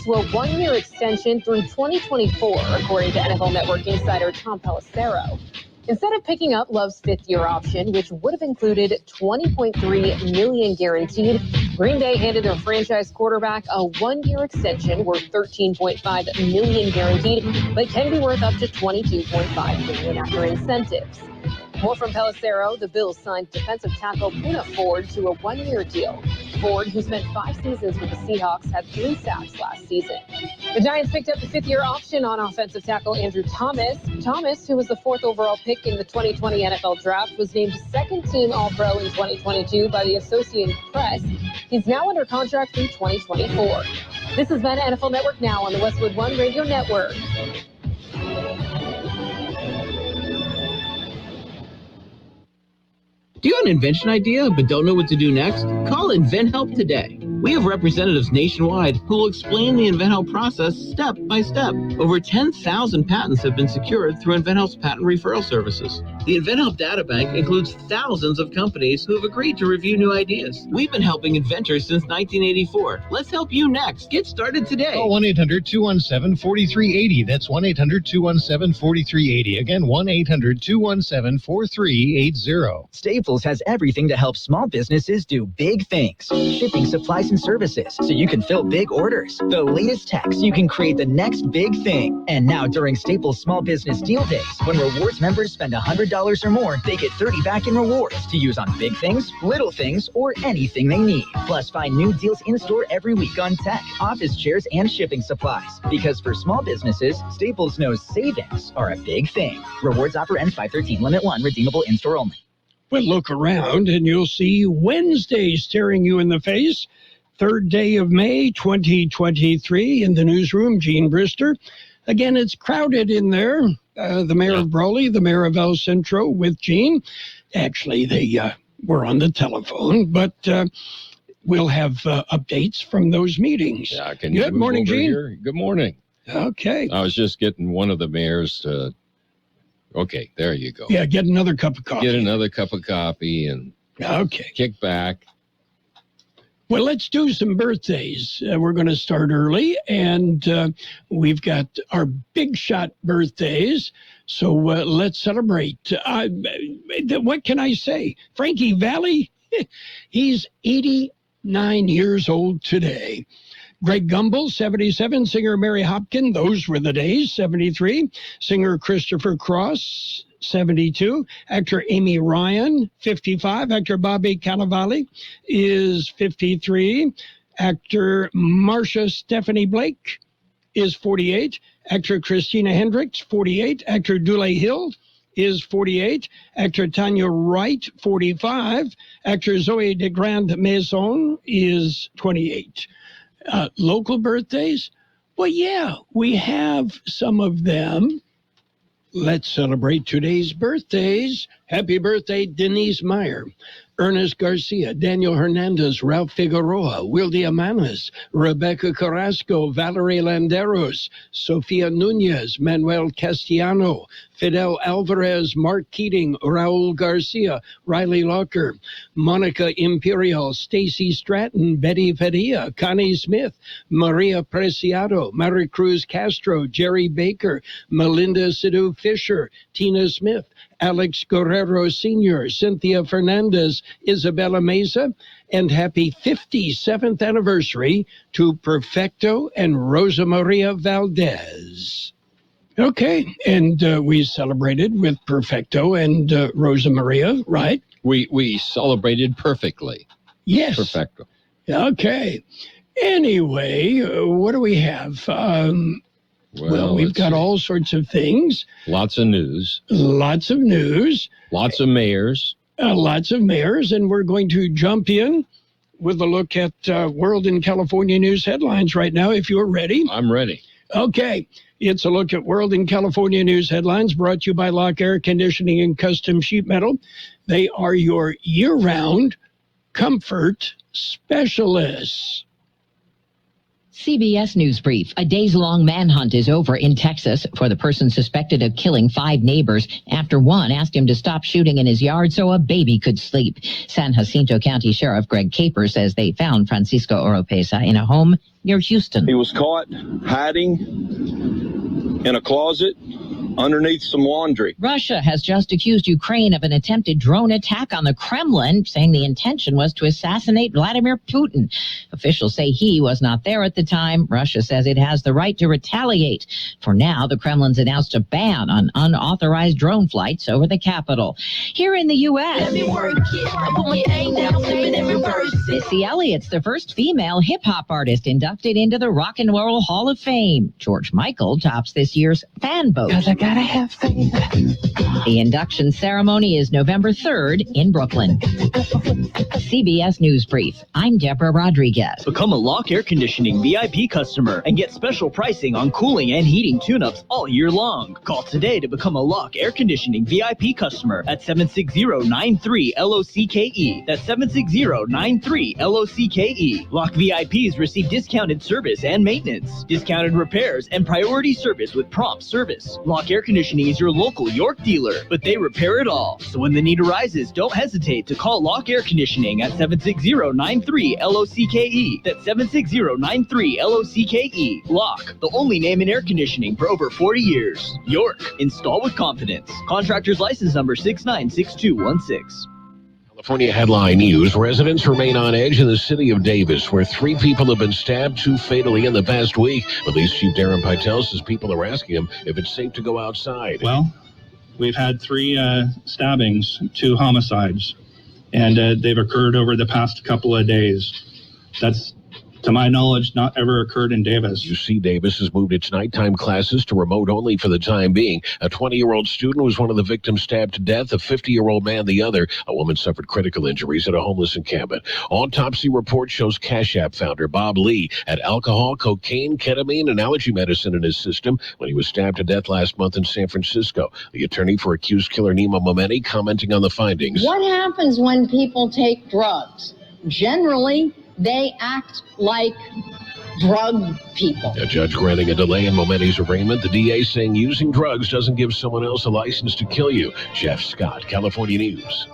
to a one-year extension through 2024, according to NFL Network insider Tom Pelissero. Instead of picking up Love's fifth-year option, which would have included $20.3 million guaranteed, Green Bay handed their franchise quarterback a one-year extension worth $13.5 million guaranteed, but can be worth up to $22.5 million after incentives. More from Pelissero. The Bills signed defensive tackle Poona Ford to a one-year deal. Ford, who spent 5 seasons with the Seahawks, had 3 sacks last season. The Giants picked up the 5th-year option on offensive tackle Andrew Thomas. Thomas, who was the 4th overall pick in the 2020 NFL Draft, was named second-team All-Pro in 2022 by the Associated Press. He's now under contract through 2024. This has been NFL Network Now on the Westwood One Radio Network. Do you have an invention idea but don't know what to do next? Call InventHelp today. We have representatives nationwide who will explain the InventHelp process step by step. Over 10,000 patents have been secured through InventHelp's patent referral services. The InventHelp data bank includes thousands of companies who have agreed to review new ideas. We've been helping inventors since 1984. Let's help you next. Get started today. Call 1-800-217-4380. That's 1-800-217-4380. Again, 1-800-217-4380. Staples has everything to help small businesses do big things. Shipping supplies and services so you can fill big orders. The latest tech so you can create the next big thing. And now during Staples Small Business Deal Days, when rewards members spend $100 or more, they get $30 back in rewards to use on big things, little things, or anything they need. Plus, find new deals in-store every week on tech, office chairs, and shipping supplies. Because for small businesses, Staples knows savings are a big thing. Rewards offer ends 5/13. Limit 1. Redeemable in-store only. Well, look around and you'll see Wednesday staring you in the face. 3rd day of May, 2023, in the newsroom, Gene Brister. Again, it's crowded in there. The mayor of Brawley, the mayor of El Centro with Gene. Actually, they were on the telephone, but we'll have updates from those meetings. Yeah, can you Good morning, Gene. Here? Good morning. Okay. I was just getting one of the mayors to... Okay, there you go. Yeah, get another cup of coffee. Get another cup of coffee and kick back. Well, let's do some birthdays. We're going to start early, and we've got our big shot birthdays. So let's celebrate. What can I say? Frankie Valli, he's 89 years old today. Greg Gumbel, 77. Singer Mary Hopkin, those were the days, 73. Singer Christopher Cross, 72. Actor Amy Ryan, 55. Actor Bobby Cannavale is 53. Actor Marcia Stephanie Blake is 48. Actor Christina Hendricks, 48. Actor Dule Hill is 48. Actor Tanya Wright, 45. Actor Zoe de Grand Maison is 28. Local birthdays? Well, yeah, we have some of them. Let's celebrate today's birthdays. Happy birthday, Denise Meyer, Ernest Garcia, Daniel Hernandez, Ralph Figueroa, Wildy Amanas, Rebecca Carrasco, Valerie Landeros, Sofia Nunez, Manuel Castellano, Fidel Alvarez, Mark Keating, Raul Garcia, Riley Locker, Monica Imperial, Stacy Stratton, Betty Padilla, Connie Smith, Maria Preciado, Maricruz Castro, Jerry Baker, Melinda Sidhu Fisher, Tina Smith, Alex Guerrero Sr., Cynthia Fernandez, Isabella Mesa, and happy 57th anniversary to Perfecto and Rosa Maria Valdez. Okay, and we celebrated with Perfecto and Rosa Maria, right? We celebrated perfectly. Yes. Perfecto. Okay. Anyway, what do we have? Well, we've got all sorts of things. Lots of news. Lots of news. Lots of mayors. Lots of mayors, and we're going to jump in with a look at World and California news headlines right now, if you're ready. I'm ready. Okay. It's a look at World and California news headlines brought to you by Lock Air Conditioning and Custom Sheet Metal. They are your year-round comfort specialists. CBS News Brief. A days-long manhunt is over in Texas for the person suspected of killing 5 neighbors after one asked him to stop shooting in his yard so a baby could sleep. San Jacinto County Sheriff Greg Caper says they found Francisco Oropesa in a home near Houston. He was caught hiding in a closet underneath some laundry. Russia has just accused Ukraine of an attempted drone attack on the Kremlin, saying the intention was to assassinate Vladimir Putin. Officials say he was not there at the time. Russia says it has the right to retaliate. For now, the Kremlin's announced a ban on unauthorized drone flights over the capital. Here in the U.S., Missy Elliott's the first female hip-hop artist inducted into the Rock and Roll Hall of Fame. George Michael tops this year's fan vote. Gotta have faith. The induction ceremony is November 3rd in Brooklyn. CBS News Brief. I'm Deborah Rodriguez. Become a Lock Air Conditioning VIP customer and get special pricing on cooling and heating tune-ups all year long. Call today to become a Lock Air Conditioning VIP customer at 760-93-LOCKE. That's 760-93-LOCKE. Lock VIPs receive discounted service and maintenance, discounted repairs, and priority service with prompt service. Lock Air Conditioning is your local York dealer, but they repair it all. So when the need arises, don't hesitate to call Lock Air Conditioning at 760-93-LOCKE. That's 760-93-LOCKE. Lock, the only name in air conditioning for over 40 years. York, install with confidence. Contractor's license number 696216. California headline news. Residents remain on edge in the city of Davis, where 3 people have been stabbed, 2 fatally in the past week. Police Chief Darren Pytel says people are asking him if it's safe to go outside. Well, we've had 3 stabbings, 2 homicides, and they've occurred over the past couple of days. That's, to my knowledge, not ever occurred in Davis. UC Davis has moved its nighttime classes to remote only for the time being. A 20-year-old student was one of the victims stabbed to death, a 50-year-old man the other. A woman suffered critical injuries at a homeless encampment. Autopsy report shows Cash App founder Bob Lee had alcohol, cocaine, ketamine, and allergy medicine in his system when he was stabbed to death last month in San Francisco. The attorney for accused killer Nima Momeni commenting on the findings. What happens when people take drugs? Generally, they act like drug people. A judge granting a delay in Momenti's arraignment. The DA saying using drugs doesn't give someone else a license to kill you. Jeff Scott, California News.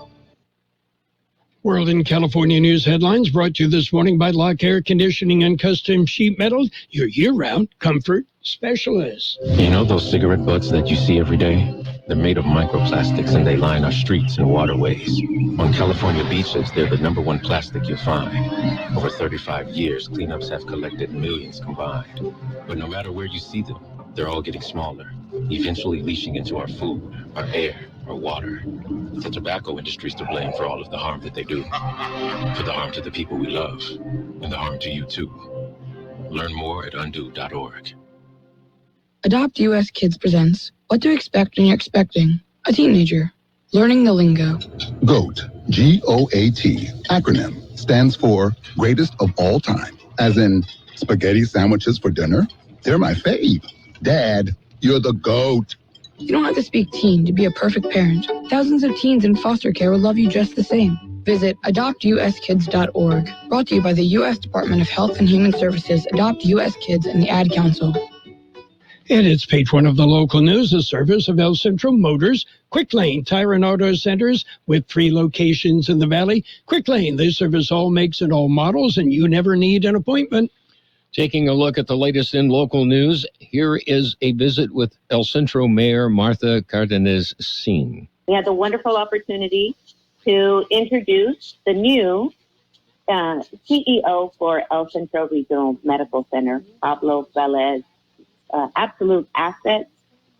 World in California News headlines brought to you this morning by Lock Air Conditioning and Custom Sheet Metal, your year-round comfort specialist. You know those cigarette butts that you see every day? They're made of microplastics and they line our streets and waterways. On California beaches, they're the #1 plastic you'll find. Over 35 years, cleanups have collected millions combined. But no matter where you see them, they're all getting smaller, eventually leaching into our food, our air, our water. The tobacco industry's to blame for all of the harm that they do. For the harm to the people we love, and the harm to you too. Learn more at undo.org. Adopt US Kids presents What to Expect When You're Expecting a Teenager. Learning the lingo. GOAT, G-O-A-T, acronym, stands for Greatest of All Time. As in, spaghetti sandwiches for dinner? They're my fave. Dad, you're the GOAT. You don't have to speak teen to be a perfect parent. Thousands of teens in foster care will love you just the same. Visit adoptuskids.org. Brought to you by the U.S. Department of Health and Human Services, Adopt U.S. Kids, and the Ad Council. And it's page 1 of the local news, a service of El Centro Motors, Quick Lane Tire and Auto Centers with 3 locations in the Valley. Quick Lane, they service all makes and all models, and you never need an appointment. Taking a look at the latest in local news, here is a visit with El Centro Mayor Martha Cardenas-Singh. We had the wonderful opportunity to introduce the new CEO for El Centro Regional Medical Center, Pablo Velez. Absolute asset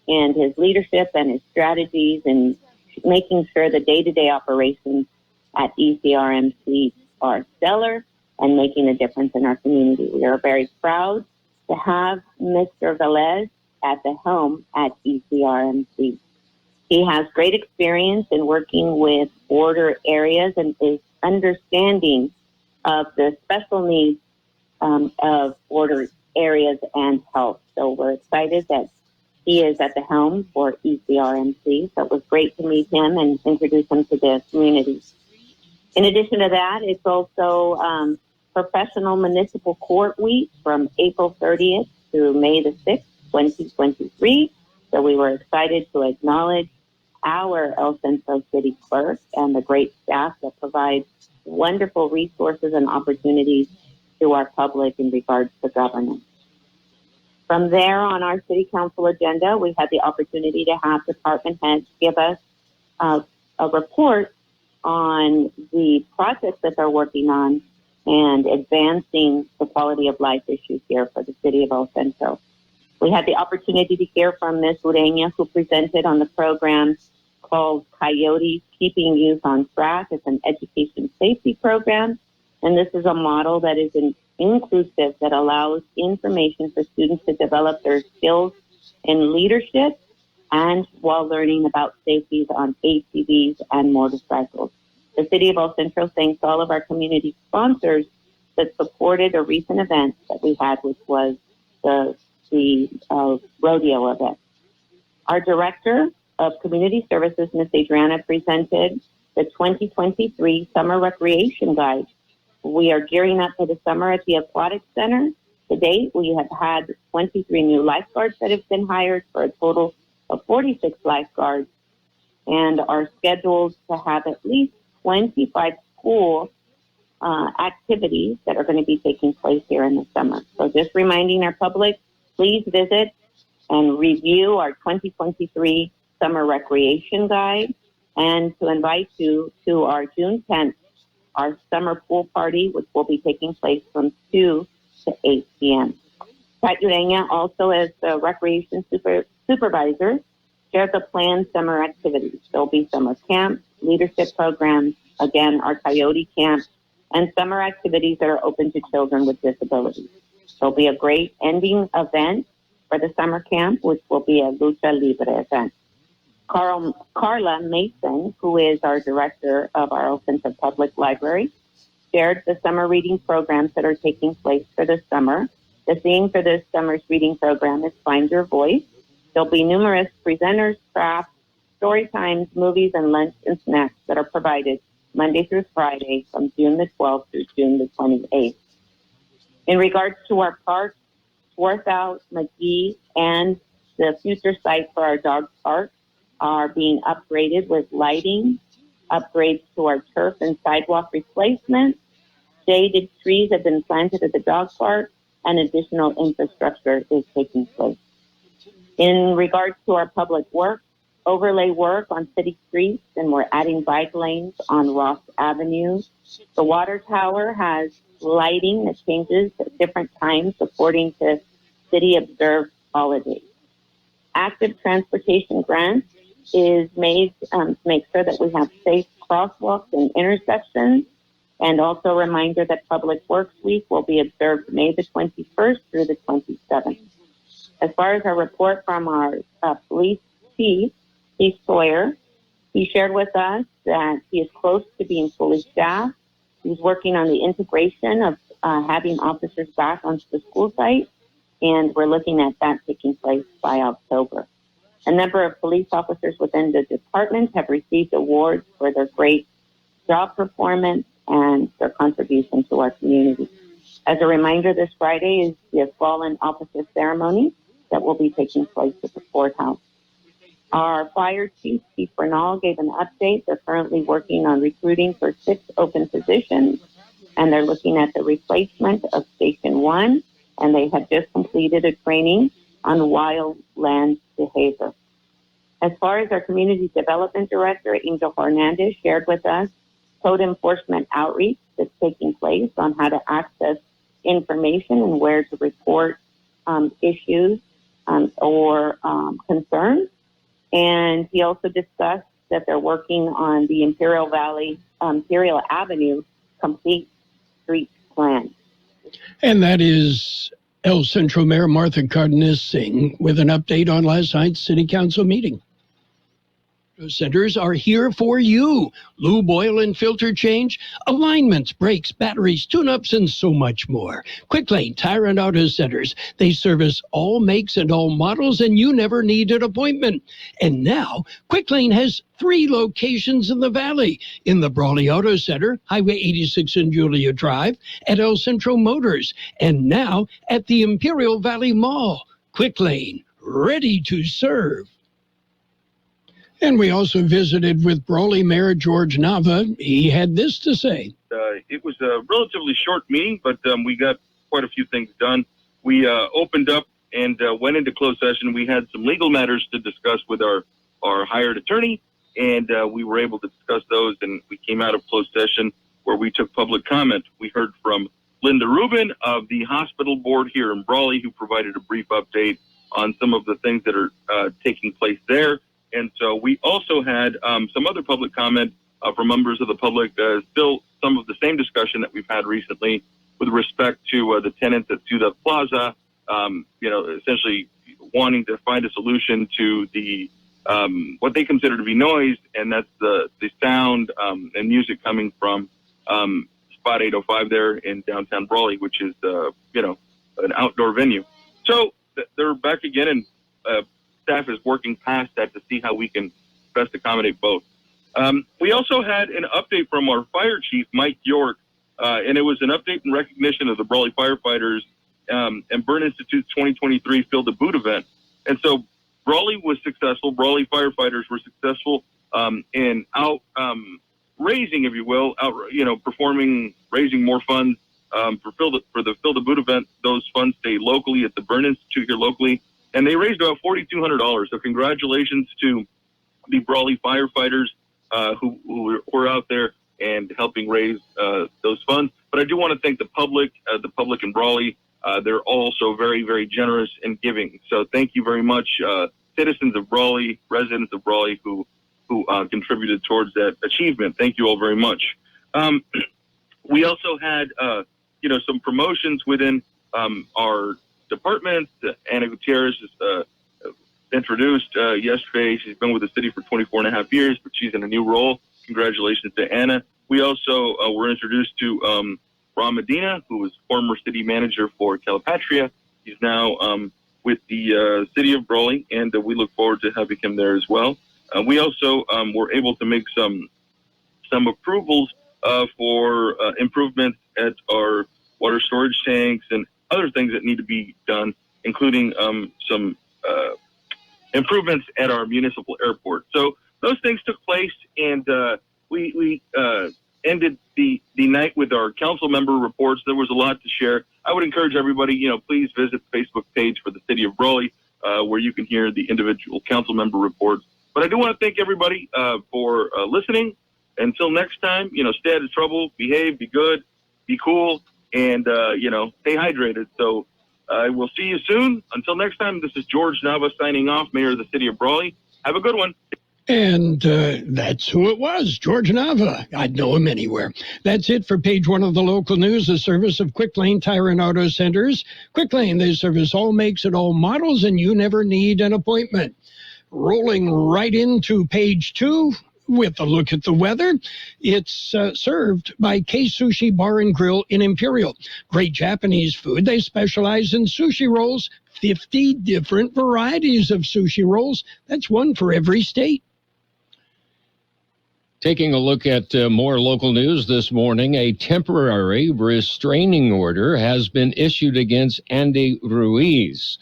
in his leadership and his strategies and making sure the day-to-day operations at ECRMC are stellar and making a difference in our community. We are very proud to have Mr. Velez at the helm at ECRMC. He has great experience in working with border areas and is understanding of the special needs of border areas and health. So we're excited that he is at the helm for ECRMC. So it was great to meet him and introduce him to the community. In addition to that, it's also Professional Municipal Court Week from April 30th through May the 6th, 2023. So we were excited to acknowledge our El Centro City Clerk and the great staff that provide wonderful resources and opportunities to our public in regards to governance. From there, on our City Council agenda, we had the opportunity to have department heads give us a report on the projects that they're working on and advancing the quality of life issues here for the city of El Centro. We had the opportunity to hear from Ms. Ureña, who presented on the program called Coyotes Keeping Youth on Track. It's an education safety program, and this is a model that is inclusive that allows information for students to develop their skills in leadership and while learning about safeties on ATVs and motorcycles. The City of El Centro thanks all of our community sponsors that supported a recent event that we had, which was the rodeo event. Our Director of Community Services, Ms. Adriana, presented the 2023 Summer Recreation Guide. We are gearing up for the summer at the Aquatic Center. To date, we have had 23 new lifeguards that have been hired for a total of 46 lifeguards, and are scheduled to have at least 25 school activities that are going to be taking place here in the summer. So just reminding our public, please visit and review our 2023 Summer Recreation Guide, and to invite you to our June 10th, our summer pool party, which will be taking place from 2 to 8 p.m. Pat Ureña, also as the recreation supervisor, shared the planned summer activities. There'll be summer camp, leadership programs, again, our Coyote Camp, and summer activities that are open to children with disabilities. There'll be a great ending event for the summer camp, which will be a Lucha Libre event. Carla Mason, who is our director of our El Centro Public Library, shared the summer reading programs that are taking place for this summer. The theme for this summer's reading program is Find Your Voice. There'll be numerous presenters, crafts, story times, movies, and lunch and snacks that are provided Monday through Friday from June the 12th through June the 28th. In regards to our parks, Swarthout, McGee, and the future site for our dog park are being upgraded with lighting, upgrades to our turf and sidewalk replacement. Shaded trees have been planted at the dog park, and additional infrastructure is taking place. In regards to our public work, overlay work on city streets, and we're adding bike lanes on Ross Avenue. The water tower has lighting that changes at different times according to city observed holidays. Active transportation grants is made to make sure that we have safe crosswalks and intersections, and also a reminder that Public Works Week will be observed May the 21st through the 27th. As far as our report from our police chief, Chief Sawyer, he shared with us that he is close to being fully staffed. He's working on the integration of having officers back onto the school site, and we're looking at that taking place by October. A number of police officers within the department have received awards for their great job performance and their contribution to our community. As a reminder, this Friday is the Fallen Officer Ceremony that will be taking place at the courthouse. Our fire chief, Chief Bernal, gave an update. They're currently working on recruiting for 6 open positions, and they're looking at the replacement of Station 1, and they have just completed a training on wildland behavior. As far as our community development director, Angel Hernandez, shared with us code enforcement outreach that's taking place on how to access information and where to report issues or concerns. And he also discussed that they're working on the Imperial Avenue Complete Street Plan. And that is El Centro Mayor Martha Cardenas-Singh with an update on last night's City Council meeting. Centers are here for you. Lube, oil, and filter change, alignments, brakes, batteries, tune-ups, and so much more. Quick Lane Tire and Auto Centers. They service all makes and all models, and you never need an appointment. And now, Quick Lane has 3 locations in the Valley. In the Brawley Auto Center, Highway 86 and Julia Drive, at El Centro Motors, and now at the Imperial Valley Mall. Quick Lane, ready to serve. And we also visited with Brawley Mayor George Nava. He had this to say. It was a relatively short meeting, but we got quite a few things done. We opened up and went into closed session. We had some legal matters to discuss with our hired attorney, and we were able to discuss those, and we came out of closed session where we took public comment. We heard from Linda Rubin of the hospital board here in Brawley, who provided a brief update on some of the things that are taking place there. And so we also had some other public comment from members of the public, still some of the same discussion that we've had recently with respect to the tenants at Ciudad Plaza, essentially wanting to find a solution to the what they consider to be noise, and that's the sound and music coming from Spot 805 there in downtown Brawley, which is, an outdoor venue. So they're back again, and staff is working past that to see how we can best accommodate both. We also had an update from our fire chief, Mike York, and it was an update in recognition of the Brawley firefighters and Burn Institute's 2023 Field of Boot event. And so Brawley was successful. Brawley firefighters were successful in raising, if you will, raising more funds for the Field of Boot event. Those funds stay locally at the Burn Institute here locally, and they raised about $4,200. So congratulations to the Brawley firefighters who were out there and helping raise those funds. But I do want to thank the public in Brawley. They're also very, very generous in giving. So thank you very much, citizens of Brawley, residents of Brawley who contributed towards that achievement. Thank you all very much. We also had, some promotions within our departments. Anna Gutierrez is introduced yesterday. She's been with the city for 24 and a half years, but she's in a new role. Congratulations to Anna. We also were introduced to Ron Medina, who was former city manager for Calipatria. He's now with the city of Brawley, and we look forward to having him there as well. We also were able to make some approvals for improvements at our water storage tanks and other things that need to be done, including some improvements at our municipal airport. So those things took place, and we ended the night with our council member reports. There was a lot to share. I would encourage everybody, please visit the Facebook page for the city of Brawley, where you can hear the individual council member reports. But I do want to thank everybody for listening. Until next time, stay out of trouble, behave, be good, be cool, and, stay hydrated. So I will see you soon. Until next time, this is George Nava signing off, Mayor of the City of Brawley. Have a good one. And that's who it was, George Nava. I'd know him anywhere. That's it for page 1 of the local news, a service of Quick Lane Tire and Auto Centers. Quick Lane, they service all makes and all models, and you never need an appointment. Rolling right into page 2 with a look at the weather. It's served by K Sushi Bar and Grill in Imperial. Great Japanese food. They specialize in sushi rolls, 50 different varieties of sushi rolls. That's one for every state. Taking a look at more local news this morning, a temporary restraining order has been issued against Andy Ruiz.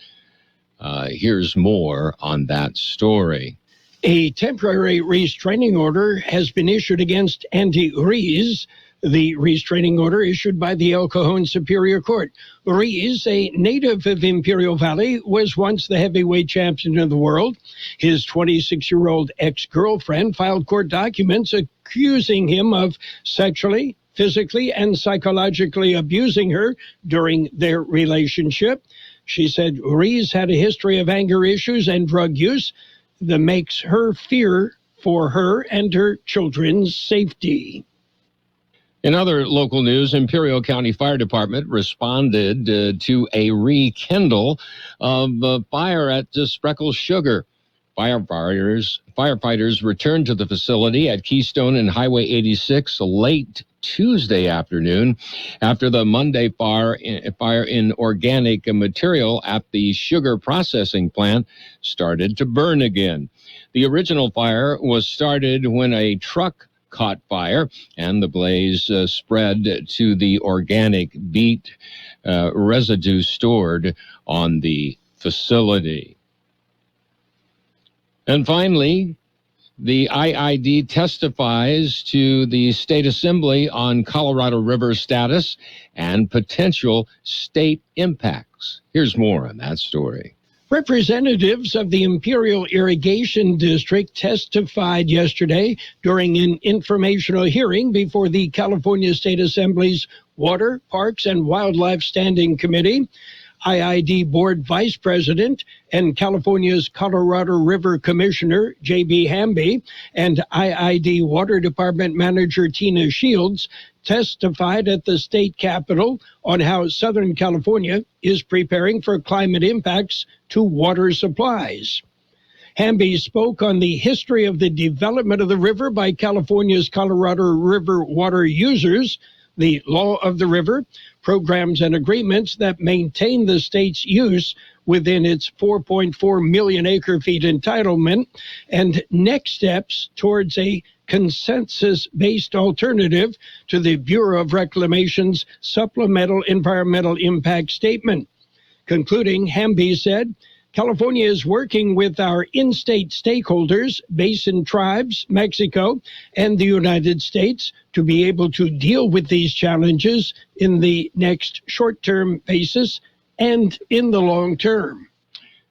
Here's more on that story. A temporary restraining order has been issued against Andy Ruiz. The restraining order issued by the El Cajon Superior Court. Ruiz, a native of Imperial Valley, was once the heavyweight champion of the world. His 26-year-old ex-girlfriend filed court documents accusing him of sexually, physically, and psychologically abusing her during their relationship. She said Ruiz had a history of anger issues and drug use that makes her fear for her and her children's safety. In other local news, Imperial County Fire Department responded to a rekindle of fire at Spreckles Sugar. Firefighters returned to the facility at Keystone and Highway 86 late Tuesday afternoon after the Monday fire in organic material at the sugar processing plant started to burn again. The original fire was started when a truck caught fire, and the blaze spread to the organic beet residue stored on the facility. And finally, the IID testifies to the State Assembly on Colorado River status and potential state impacts. Here's more on that story. Representatives of the Imperial Irrigation District testified yesterday during an informational hearing before the California State Assembly's Water, Parks, and Wildlife Standing Committee. IID Board Vice President and California's Colorado River Commissioner, J.B. Hamby, and IID Water Department Manager Tina Shields testified at the state capitol on how Southern California is preparing for climate impacts to water supplies. Hamby spoke on the history of the development of the river by California's Colorado River water users, the law of the river, programs and agreements that maintain the state's use within its 4.4 million acre-feet entitlement, and next steps towards a consensus-based alternative to the Bureau of Reclamation's Supplemental Environmental Impact Statement. Concluding, Hamby said, California is working with our in-state stakeholders, basin tribes, Mexico, and the United States to be able to deal with these challenges in the next short-term basis and in the long term.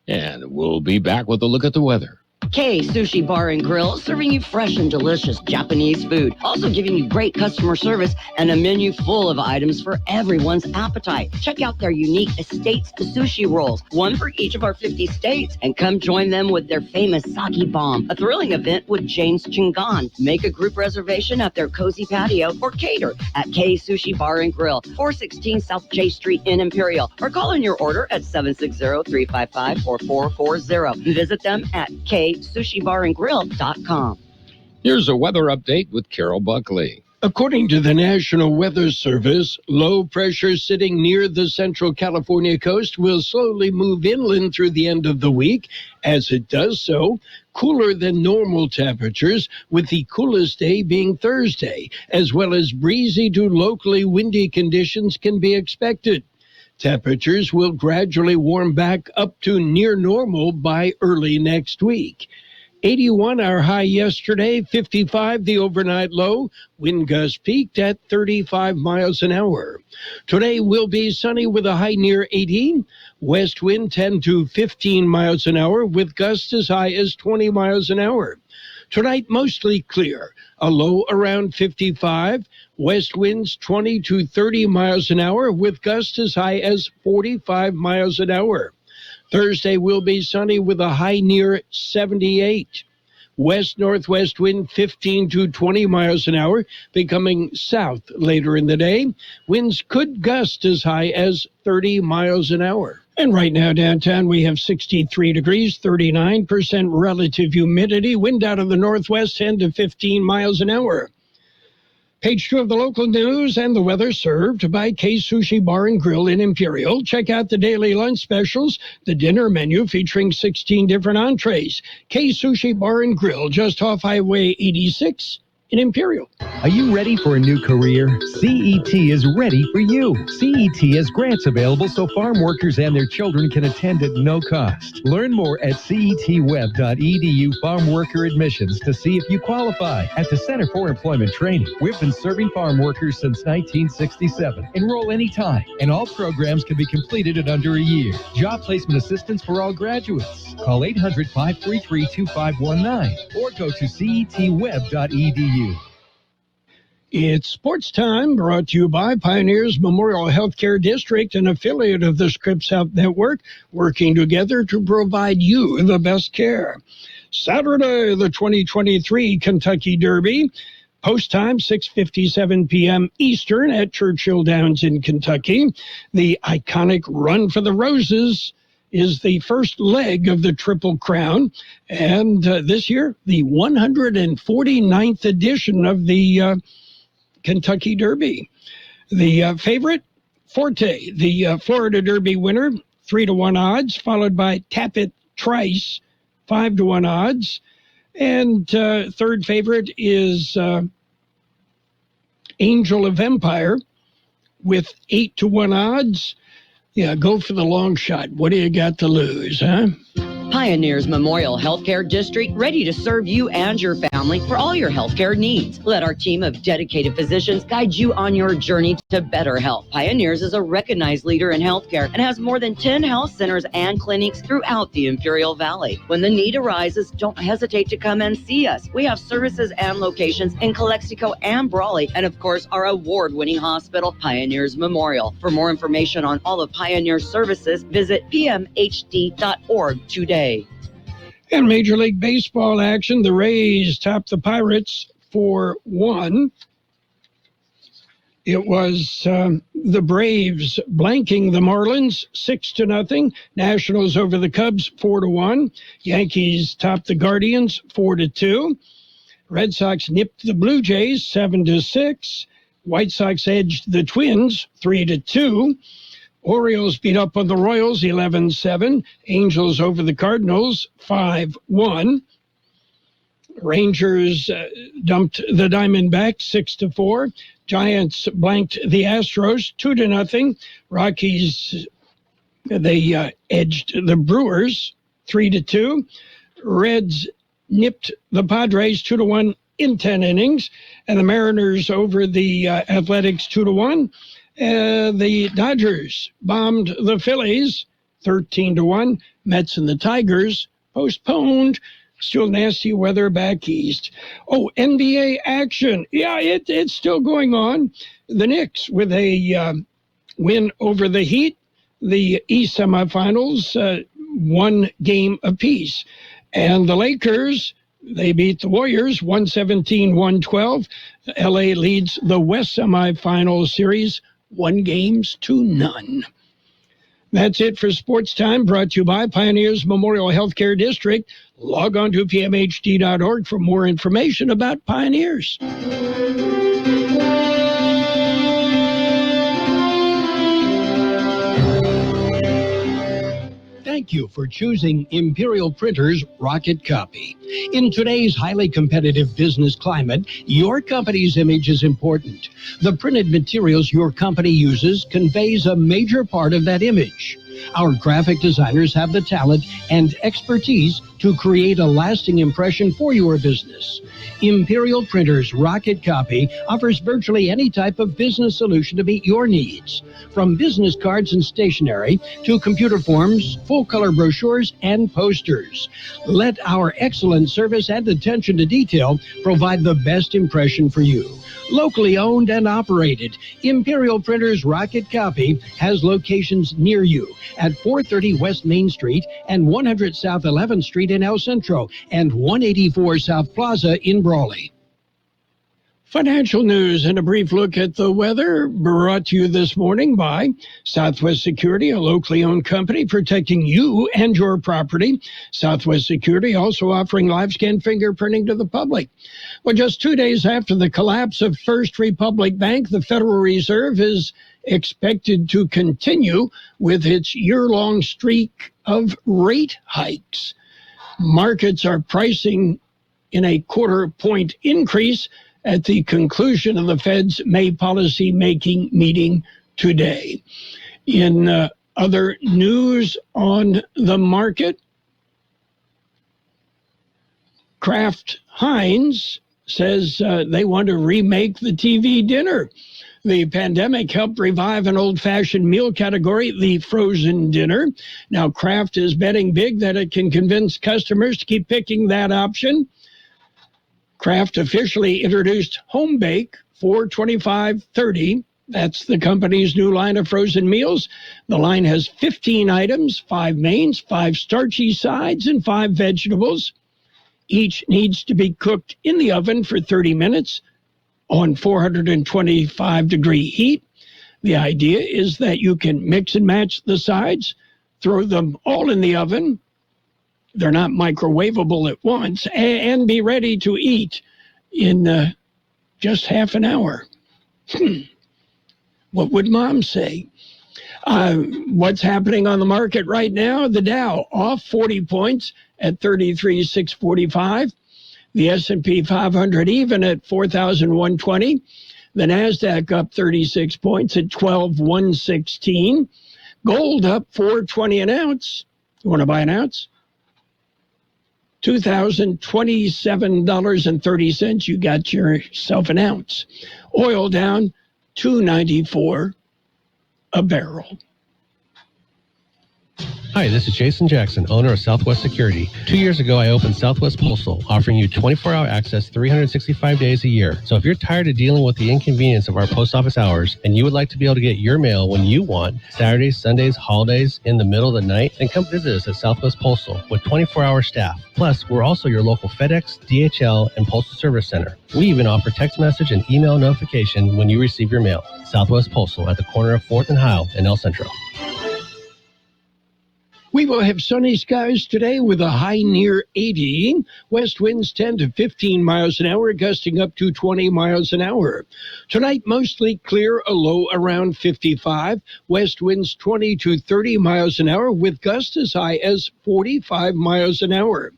And we'll be back with a look at the weather. Kxo Sushi Bar and Grill, serving you fresh and delicious Japanese food. Also giving you great customer service and a menu full of items for everyone's appetite. Check out their unique Estates sushi rolls, one for each of our 50 states. And come join them with their famous sake bomb, a thrilling event with James Chingon. Make a group reservation at their cozy patio or cater at Kxo Sushi Bar and Grill, 416 South J Street in Imperial. Or call in your order at 760-355-4440. Visit them at KSushiBarandGrill.com. Here's a weather update with Carol Buckley. According to the National Weather Service, low pressure sitting near the central California coast will slowly move inland through the end of the week. As it does so, cooler than normal temperatures, with the coolest day being Thursday, as well as breezy to locally windy conditions can be expected. Temperatures will gradually warm back up to near normal by early next week. 81 our high yesterday, 55 the overnight low. Wind gusts peaked at 35 miles an hour. Today will be sunny with a high near 80. West wind 10 to 15 miles an hour with gusts as high as 20 miles an hour. Tonight mostly clear, a low around 55. West winds 20 to 30 miles an hour with gusts as high as 45 miles an hour. Thursday will be sunny with a high near 78. West-northwest wind 15 to 20 miles an hour, becoming south later in the day. Winds could gust as high as 30 miles an hour. And right now downtown we have 63 degrees, 39% relative humidity, wind out of the northwest 10 to 15 miles an hour. Page 2 of the local news and the weather, served by Kxo Sushi Bar and Grill in Imperial. Check out the daily lunch specials, the dinner menu featuring 16 different entrees. Kxo Sushi Bar and Grill, just off Highway 86 in Imperial. Are you ready for a new career? CET is ready for you. CET has grants available so farm workers and their children can attend at no cost. Learn more at cetweb.edu farm worker admissions to see if you qualify. At the Center for Employment Training, we've been serving farm workers since 1967. Enroll anytime, and all programs can be completed in under a year. Job placement assistance for all graduates. Call 800-533-2519 or go to cetweb.edu. It's sports time, brought to you by Pioneers Memorial Healthcare District, an affiliate of the Scripps Health Network, working together to provide you the best care. Saturday, the 2023 Kentucky Derby. Post time, 6:57 p.m. Eastern at Churchill Downs in Kentucky. The iconic Run for the Roses is the first leg of the Triple Crown, and this year, the 149th edition of the Kentucky Derby. The favorite, Forte, the Florida Derby winner, 3-1 odds, followed by Tappet Trice, 5-1 odds. And third favorite is Angel of Empire with 8-1 odds. Yeah, go for the long shot. What do you got to lose, huh? Pioneers Memorial Healthcare District, ready to serve you and your family for all your healthcare needs. Let our team of dedicated physicians guide you on your journey to better health. Pioneers is a recognized leader in healthcare and has more than 10 health centers and clinics throughout the Imperial Valley. When the need arises, don't hesitate to come and see us. We have services and locations in Calexico and Brawley, and of course, our award-winning hospital, Pioneers Memorial. For more information on all of Pioneer's services, visit pmhd.org today. And Major League Baseball action, the Rays topped the Pirates 4-1. It was the Braves blanking the Marlins 6-0. Nationals over the Cubs 4-1. Yankees topped the Guardians 4-2. Red Sox nipped the Blue Jays 7-6. White Sox edged the Twins 3-2. Orioles beat up on the Royals 11-7. Angels over the Cardinals 5-1. Rangers dumped the Diamondbacks 6-4. Giants blanked the Astros 2-0. Rockies, they edged the Brewers 3-2. Reds nipped the Padres 2-1 in 10 innings. And the Mariners over the Athletics 2-1. The Dodgers bombed the Phillies 13-1. Mets and the Tigers postponed. Still nasty weather back east. Oh, NBA action. Yeah, it's still going on. The Knicks with a win over the Heat. The East semifinals, 1 game apiece. And the Lakers, they beat the Warriors 117-112. LA leads the West semifinal series 1-0. That's it for Sports Time, brought to you by Pioneers Memorial Healthcare District. Log on to pmhd.org for more information about Pioneers. Thank you for choosing Imperial Printers Rocket Copy. In today's highly competitive business climate, your company's image is important. The printed materials your company uses conveys a major part of that image. Our graphic designers have the talent and expertise to create a lasting impression for your business. Imperial Printers Rocket Copy offers virtually any type of business solution to meet your needs, from business cards and stationery to computer forms, full-color brochures, and posters. Let our excellent service and attention to detail provide the best impression for you. Locally owned and operated, Imperial Printers Rocket Copy has locations near you at 430 West Main Street and 100 South 11th Street in El Centro and 184 South Plaza in Brawley. Financial news and a brief look at the weather brought to you this morning by Southwest Security, a locally owned company protecting you and your property. Southwest Security also offering live scan fingerprinting to the public. Well, just 2 days after the collapse of First Republic Bank, the Federal Reserve is expected to continue with its year-long streak of rate hikes. Markets are pricing in a quarter-point increase at the conclusion of the Fed's May policy-making meeting today. In other news on the market, Kraft Heinz says they want to remake the TV dinner. The pandemic helped revive an old-fashioned meal category, the frozen dinner. Now, Kraft is betting big that it can convince customers to keep picking that option. Kraft officially introduced Home Bake for $25.30. That's the company's new line of frozen meals. The line has 15 items, 5 mains, 5 starchy sides, and 5 vegetables. Each needs to be cooked in the oven for 30 minutes on 425-degree heat. The idea is that you can mix and match the sides throw them all in the oven. They're not microwavable at once, and be ready to eat in just half an hour. What would Mom say? What's happening on the market right now? The Dow off 40 points at 33,645. The S&P 500 even at 4,120. The NASDAQ up 36 points at 12,116. Gold up $4.20 an ounce. You want to buy an ounce? $2,027.30. You got yourself an ounce. Oil down $2.94 a barrel. Hi, this is Jason Jackson, owner of Southwest Security. 2 years ago, I opened Southwest Postal, offering you 24-hour access 365 days a year. So if you're tired of dealing with the inconvenience of our post office hours and you would like to be able to get your mail when you want, Saturdays, Sundays, holidays, in the middle of the night, then come visit us at Southwest Postal with 24-hour staff. Plus, we're also your local FedEx, DHL, and Postal Service Center. We even offer text message and email notification when you receive your mail. Southwest Postal at the corner of 4th and Heil in El Centro. We will have sunny skies today with a high near 80. West winds 10 to 15 miles an hour, gusting up to 20 miles an hour. Tonight, mostly clear, a low around 55. West winds 20 to 30 miles an hour with gusts as high as 45 miles an hour.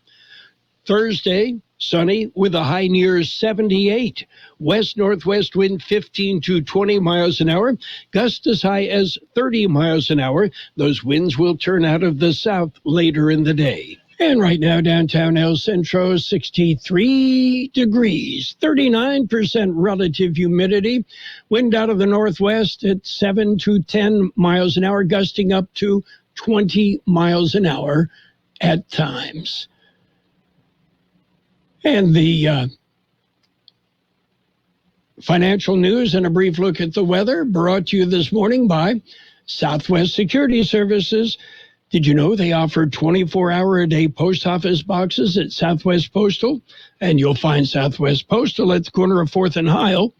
Thursday, sunny with a high near 78. West-northwest wind 15 to 20 miles an hour. Gusts as high as 30 miles an hour. Those winds will turn out of the south later in the day. And right now, downtown El Centro, 63 degrees, 39% relative humidity. Wind out of the northwest at 7 to 10 miles an hour, gusting up to 20 miles an hour at times. And the financial news and a brief look at the weather brought to you this morning by Southwest Security Services. Did you know they offer 24-hour-a-day post office boxes at Southwest Postal? And you'll find Southwest Postal at the corner of 4th and Heil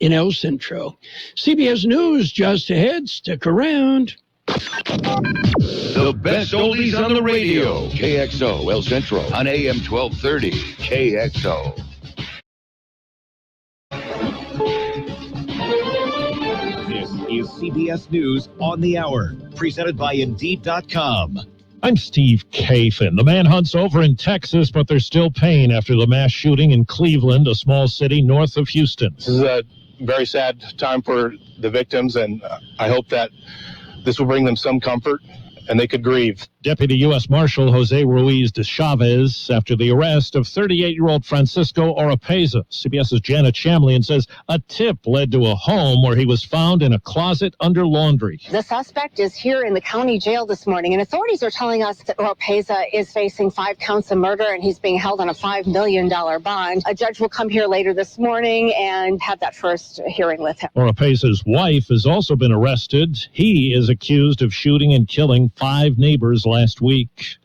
in El Centro. CBS News just ahead. Stick around. The best oldies on the radio. KXO El Centro on AM 1230. KXO. This is CBS News on the Hour, presented by Indeed.com. I'm Steve Kafin. The manhunt's over in Texas, but there's still pain after the mass shooting in Cleveland, a small city north of Houston. This is a very sad time for the victims, and I hope that this will bring them some comfort and they could grieve. Deputy U.S. Marshal Jose Ruiz de Chavez after the arrest of 38-year-old Francisco Oropeza. CBS's Janet Shamlian says a tip led to a home where he was found in a closet under laundry. The suspect is here in the county jail this morning, and authorities are telling us that Oropeza is facing 5 counts of murder, and he's being held on a $5 million bond. A judge will come here later this morning and have that first hearing with him. Oropeza's wife has also been arrested. He is accused of shooting and killing 5 neighbors last week.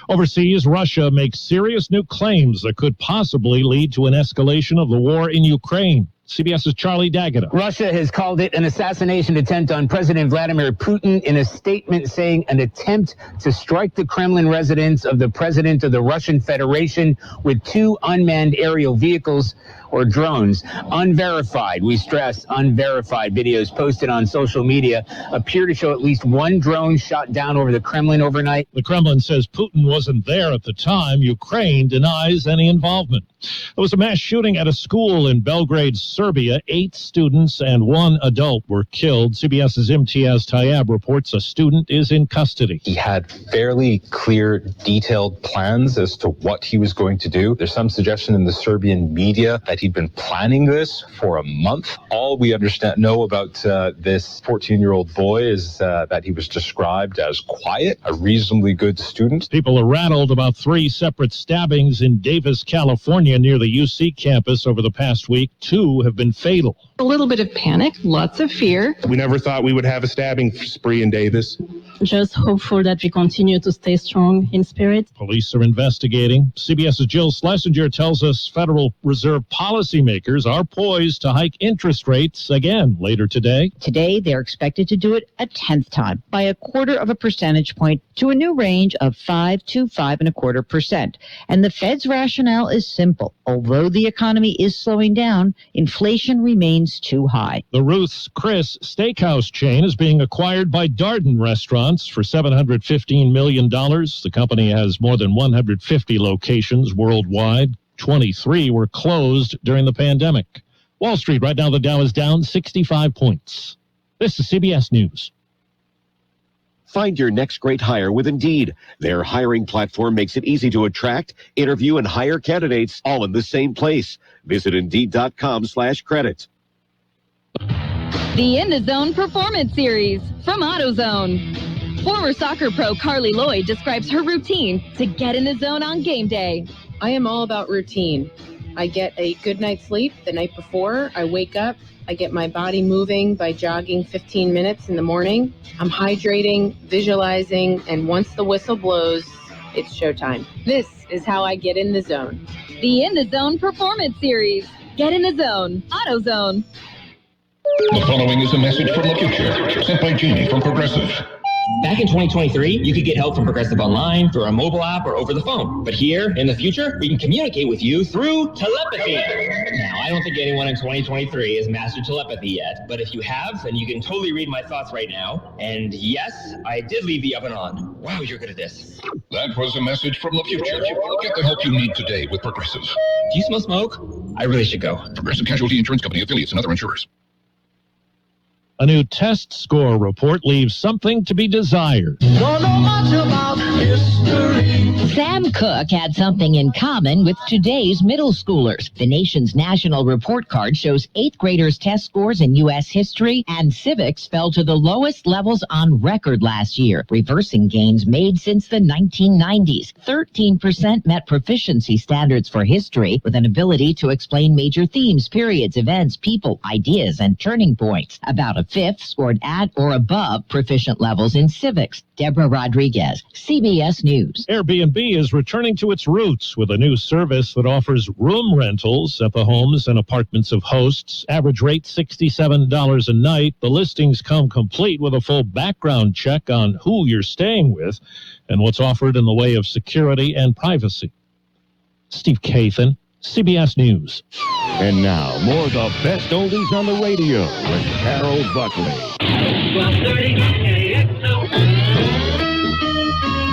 Overseas, Russia makes serious new claims that could possibly lead to an escalation of the war in Ukraine. CBS's Charlie D'Agata. Russia has called it an assassination attempt on President Vladimir Putin in a statement saying an attempt to strike the Kremlin residence of the president of the Russian Federation with 2 unmanned aerial vehicles or drones. Unverified, we stress unverified, videos posted on social media appear to show at least 1 drone shot down over the Kremlin overnight. The Kremlin says Putin wasn't there at the time. Ukraine denies any involvement. There was a mass shooting at a school in Belgrade, Serbia. 8 students and 1 adult were killed. CBS's Imtiaz Tayyab reports a student is in custody. He had fairly clear, detailed plans as to what he was going to do. There's some suggestion in the Serbian media that he'd been planning this for a month. All we know about this 14-year-old boy is that he was described as quiet, a reasonably good student. People are rattled about 3 separate stabbings in Davis, California, near the UC campus over the past week. 2 have been fatal. A little bit of panic, lots of fear. We never thought we would have a stabbing spree in Davis. Just hopeful that we continue to stay strong in spirit. Police are investigating. CBS's Jill Schlesinger tells us Federal Reserve policymakers are poised to hike interest rates again later today. Today, they're expected to do it a 10th time by a 1/4 percentage point to a new range of 5 to 5.25%. And the Fed's rationale is simple. Although the economy is slowing down, inflation remains too high. The Ruth's Chris Steakhouse chain is being acquired by Darden Restaurants for $715 million. The company has more than 150 locations worldwide. 23 were closed during the pandemic. Wall Street, right now the Dow is down 65 points. This is CBS News. Find your next great hire with Indeed. Their hiring platform makes it easy to attract, interview, and hire candidates all in the same place. Visit Indeed.com/credit. The In the Zone Performance Series from AutoZone. Former soccer pro Carly Lloyd describes her routine to get in the zone on game day. I am all about routine. I get a good night's sleep the night before. I wake up. I get my body moving by jogging 15 minutes in the morning. I'm hydrating, visualizing, and once the whistle blows, it's showtime. This is how I get in the zone. The In the Zone Performance Series. Get in the zone. AutoZone. The following is a message from the future, sent by Jeannie from Progressive. Back in 2023, you could get help from Progressive online, through a mobile app, or over the phone. But here, in the future, we can communicate with you through telepathy. Now, I don't think anyone in 2023 has mastered telepathy yet, but if you have, then you can totally read my thoughts right now. And yes, I did leave the oven on. Wow, you're good at this. That was a message from the future. Get the help you need today with Progressive. Do you smell smoke? I really should go. Progressive Casualty Insurance Company, affiliates, and other insurers. A new test score report leaves something to be desired. Don't know much about history. Sam Cooke had something in common with today's middle schoolers. The nation's national report card shows 8th graders' test scores in U.S. history and civics fell to the lowest levels on record last year, reversing gains made since the 1990s. 13% met proficiency standards for history, with an ability to explain major themes, periods, events, people, ideas, and turning points. About a fifth scored at or above proficient levels in civics. Deborah Rodriguez, CBS News. Airbnb is returning to its roots with a new service that offers room rentals at the homes and apartments of hosts. Average rate $67 a night. The listings come complete with a full background check on who you're staying with and what's offered in the way of security and privacy. Steve Kathan, CBS News. And now, more of the best oldies on the radio with Carroll Buckley. 12:30.